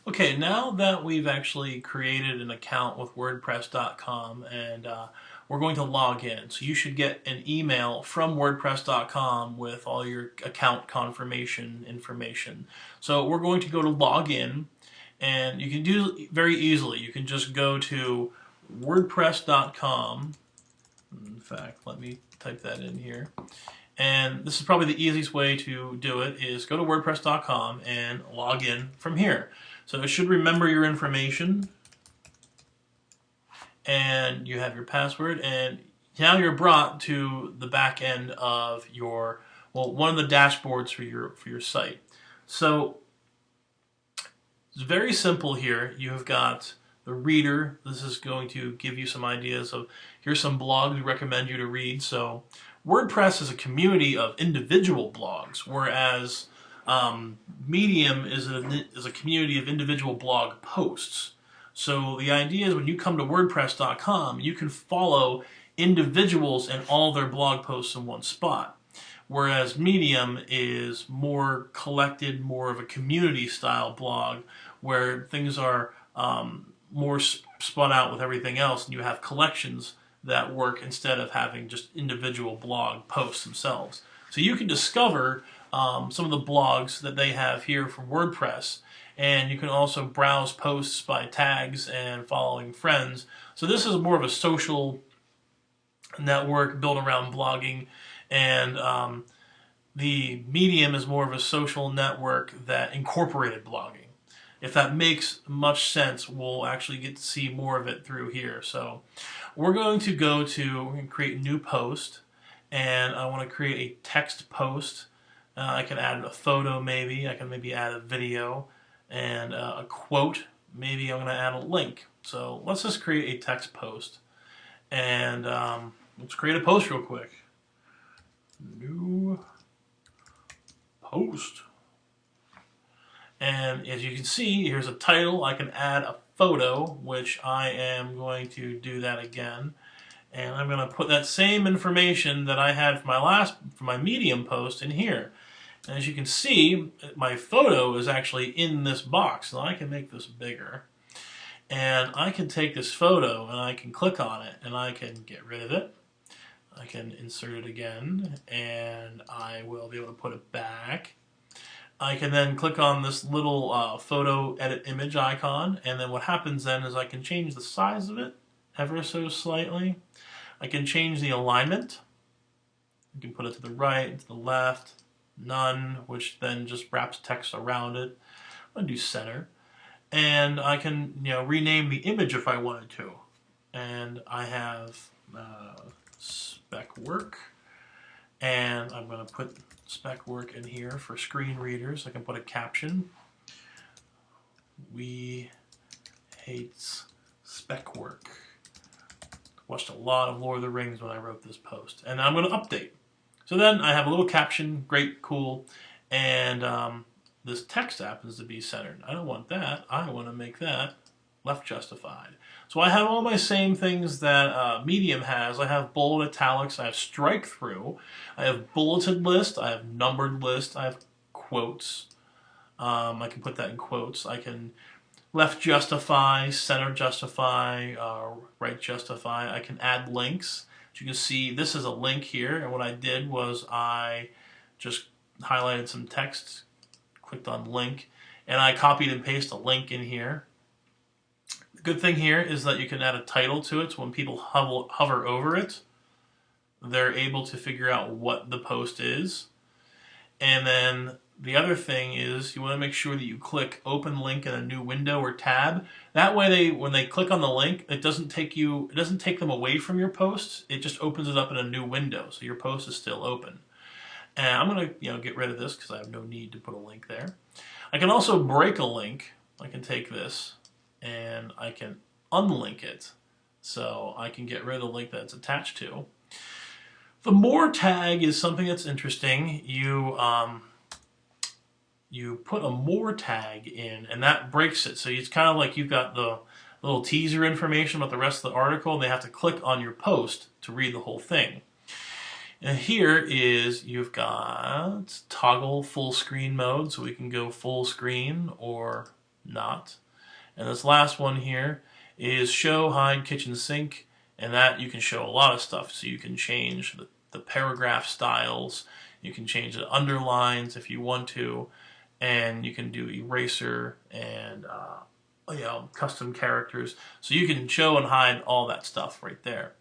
Okay, now that we've actually created an account with WordPress.com and we're going to log in, so you should get an email from WordPress.com with all your account confirmation information. So we're going to go to log in, and you can do it very easily. You can just go to WordPress.com. In fact, let me type that in here. And this is probably the easiest way to do it is go to WordPress.com and log in from here. So it should remember your information, and you have your password, and now you're brought to the back end of your, well, one of the dashboards for your site. So it's very simple here. You've got the reader. This is going to give you some ideas of, here's some blogs we recommend you to read. So WordPress is a community of individual blogs, whereas Medium is a community of individual blog posts. So the idea is when you come to WordPress.com, you can follow individuals and all their blog posts in one spot. Whereas Medium is more collected, more of a community style blog where things are more spun out with everything else, and you have collections that work instead of having just individual blog posts themselves. So you can discover some of the blogs that they have here from WordPress, and you can also browse posts by tags and following friends. So this is more of a social network built around blogging, and the Medium is more of a social network that incorporated blogging. If that makes much sense, we'll actually get to see more of it through here. So we're going to go to create a new post, and I want to create a text post. I can add a photo maybe. I can maybe add a video and a quote. Maybe I'm going to add a link. So let's just create a text post. And let's create a post real quick. New post. And as you can see, here's a title. I can add a photo, which I am going to do that again. And I'm going to put that same information that I had for my Medium post in here. And as you can see, my photo is actually in this box. Now I can make this bigger. And I can take this photo and I can click on it and I can get rid of it. I can insert it again and I will be able to put it back. I can then click on this little photo edit image icon, and then what happens then is I can change the size of it ever so slightly. I can change the alignment. You can put it to the right, to the left, none, which then just wraps text around it. I'm going to do center. And I can rename the image if I wanted to. And I have spec work. And I'm going to put spec work in here for screen readers. I can put a caption. We hate spec work. Watched a lot of Lord of the Rings when I wrote this post. And I'm going to update. So then I have a little caption, great, cool, and this text happens to be centered. I don't want that. I want to make that left justified. So I have all my same things that Medium has. I have bold, italics, I have strike through, I have bulleted list, I have numbered list, I have quotes. I can put that in quotes. I can left justify, center justify, right justify. I can add links. As you can see, this is a link here, and what I did was I just highlighted some text, clicked on link, and I copied and pasted a link in here. The good thing here is that you can add a title to it, so when people hover over it, they're able to figure out what the post is. And then the other thing is you want to make sure that you click open link in a new window or tab. That way when they click on the link, it doesn't take them away from your post. It just opens it up in a new window, so your post is still open. And I'm going to get rid of this because I have no need to put a link there. I can also break a link. I can take this and I can unlink it, so I can get rid of the link that it's attached to. The more tag is something that's interesting. You put a more tag in, and that breaks it. So it's kind of like you've got the little teaser information about the rest of the article, and they have to click on your post to read the whole thing. And here is, you've got toggle full screen mode, so we can go full screen or not. And this last one here is show, hide, kitchen sink, and that you can show a lot of stuff. So you can change the paragraph styles, you can change the underlines if you want to, and you can do eraser and custom characters. So you can show and hide all that stuff right there.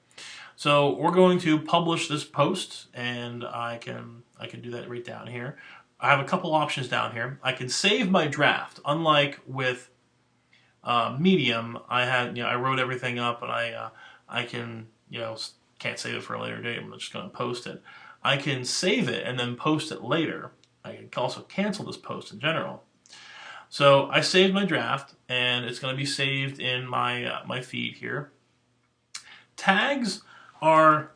So we're going to publish this post, and I can do that right down here. I have a couple options down here. I can save my draft. Unlike with Medium, I wrote everything up, and I can can't save it for a later date. I'm just going to post it. I can save it and then post it later. I can also cancel this post in general. So I saved my draft, and it's going to be saved in my my feed here. Tags are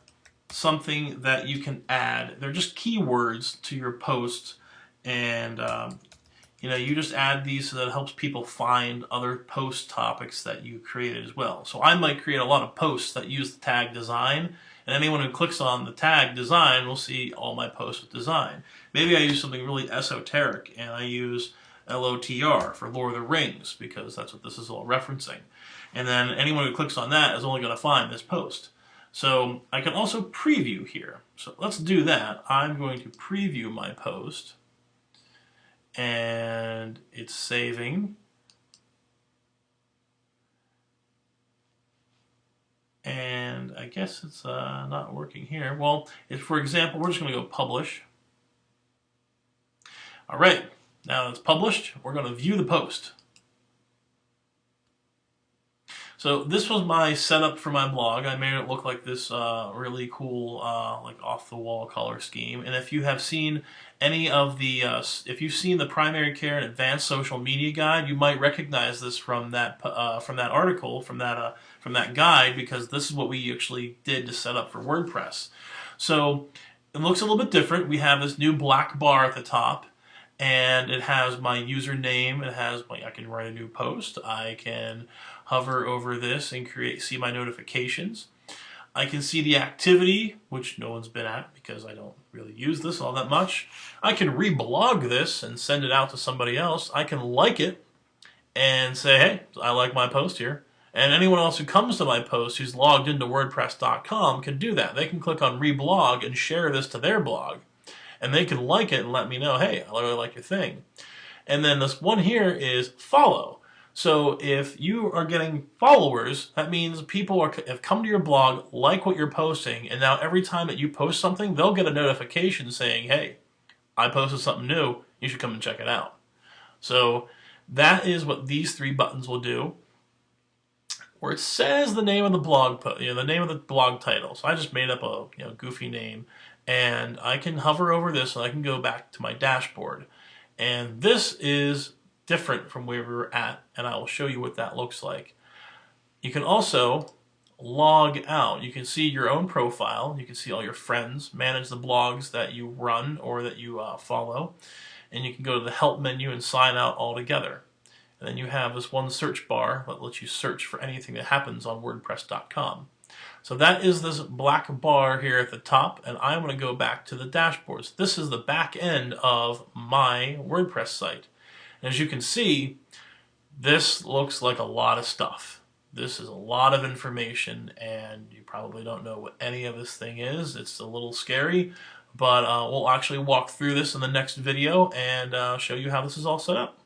something that you can add. They're just keywords to your posts, and you just add these so that it helps people find other post topics that you created as well. So I might create a lot of posts that use the tag design, and anyone who clicks on the tag design will see all my posts with design. Maybe I use something really esoteric, and I use LOTR for Lord of the Rings, because that's what this is all referencing. And then anyone who clicks on that is only going to find this post. So I can also preview here. So let's do that. I'm going to preview my post, and it's saving. And I guess it's not working here. Well, for example, we're just going to go publish. All right, now it's published. We're going to view the post. So this was my setup for my blog. I made it look like this really cool, like off-the-wall color scheme. And if you have seen any of the, if you've seen the Primary Care and Advanced Social Media Guide, you might recognize this from that article, from that guide, because this is what we actually did to set up for WordPress. So it looks a little bit different. We have this new black bar at the top, and it has my username. It has I can write a new post. I can hover over this and see my notifications. I can see the activity, which no one's been at because I don't really use this all that much. I can reblog this and send it out to somebody else. I can like it and say, hey, I like my post here. And anyone else who comes to my post who's logged into WordPress.com can do that. They can click on reblog and share this to their blog. And they can like it and let me know, hey, I really like your thing. And then this one here is follow. So if you are getting followers, that means people have come to your blog, like what you're posting, and now every time that you post something, they'll get a notification saying, hey, I posted something new, you should come and check it out. So that is what these three buttons will do. Where it says the name of the blog, the name of the blog title. So I just made up a goofy name, and I can hover over this and I can go back to my dashboard. And this is different from where we were at, and I will show you what that looks like. You can also log out. You can see your own profile. You can see all your friends, manage the blogs that you run or that you follow, and you can go to the help menu and sign out altogether. And then you have this one search bar that lets you search for anything that happens on WordPress.com. So that is this black bar here at the top, and I'm going to go back to the dashboards. This is the back end of my WordPress site. And as you can see, this looks like a lot of stuff. This is a lot of information, and you probably don't know what any of this thing is. It's a little scary, but we'll actually walk through this in the next video and show you how this is all set up.